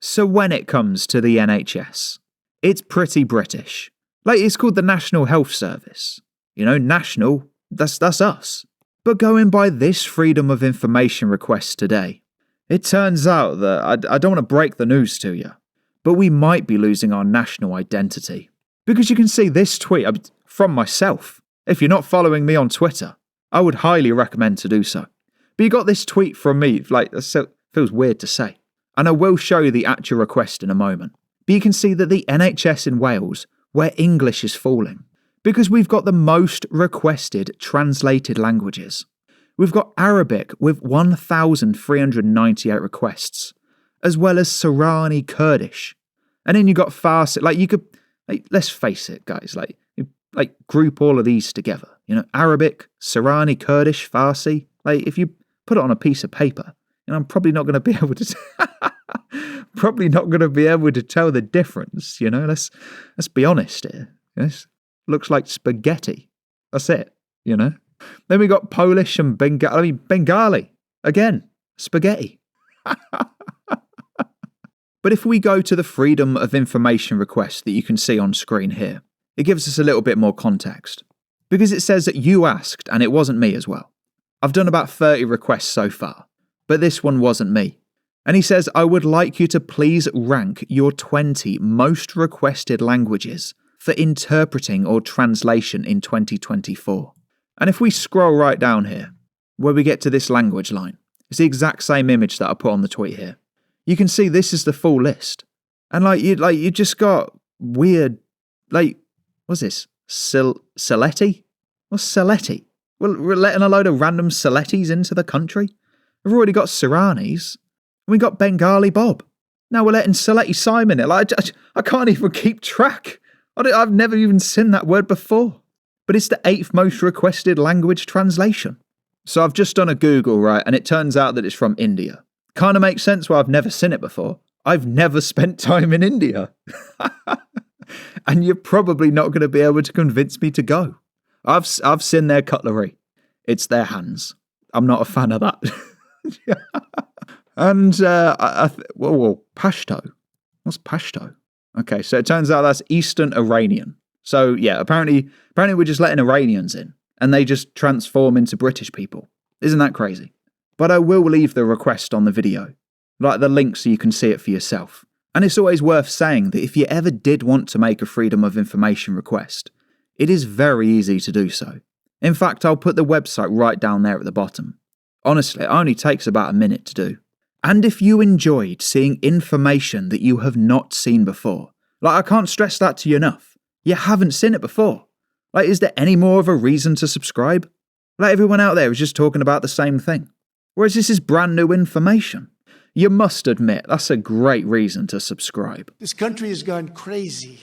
So when it comes to the NHS, it's pretty British. Like, it's called the National Health Service. You know, national, that's us. But going by this Freedom of Information request today, it turns out that, I don't want to break the news to you, but we might be losing our national identity. Because you can see this tweet from myself. If you're not following me on Twitter, I would highly recommend to do so. But you got this tweet from me, like, that feels weird to say. And I will show you the actual request in a moment. But you can see that the NHS in Wales, where English is falling, because we've got the most requested translated languages. We've got Arabic with 1,398 requests, as well as Sorani Kurdish. And then you got Farsi. Like, you could, like, let's face it, guys, like group all of these together. You know, Arabic, Sorani, Kurdish, Farsi. Like, if you put it on a piece of paper, and I'm probably not going to be able to tell the difference, you know. Let's be honest here. Yes, looks like spaghetti. That's it, you know. Then we got Polish and Bengali again, spaghetti. But if we go to the Freedom of Information request that you can see on screen here, it gives us a little bit more context. Because it says that you asked, and it wasn't me as well. I've done about 30 requests so far, but this one wasn't me. And he says, I would like you to please rank your 20 most requested languages for interpreting or translation in 2024. And if we scroll right down here, where we get to this language line, it's the exact same image that I put on the tweet here. You can see this is the full list. And you just got weird, what's this? Saletti? What's Saletti? Well, we're letting a load of random Salettis into the country. We've already got Siranis. We got Bengali Bob. Now we're letting Saletti Simon in. I can't even keep track. I've never even seen that word before. But it's the 8th most requested language translation. So I've just done a Google, right, and it turns out that it's from India. Kind of makes sense why I've never seen it before. I've never spent time in India. And you're probably not going to be able to convince me to go. I've seen their cutlery. It's their hands. I'm not a fan of that. And, Pashto. What's Pashto? Okay, so it turns out that's Eastern Iranian. So, yeah, apparently we're just letting Iranians in, and they just transform into British people. Isn't that crazy? But I will leave the request on the video, like the link so you can see it for yourself. And it's always worth saying that if you ever did want to make a Freedom of Information request, it is very easy to do so. In fact, I'll put the website right down there at the bottom. Honestly, it only takes about a minute to do. And if you enjoyed seeing information that you have not seen before, I can't stress that to you enough. You haven't seen it before. Is there any more of a reason to subscribe? Everyone out there is just talking about the same thing. Whereas this is brand new information. You must admit, that's a great reason to subscribe. This country has gone crazy.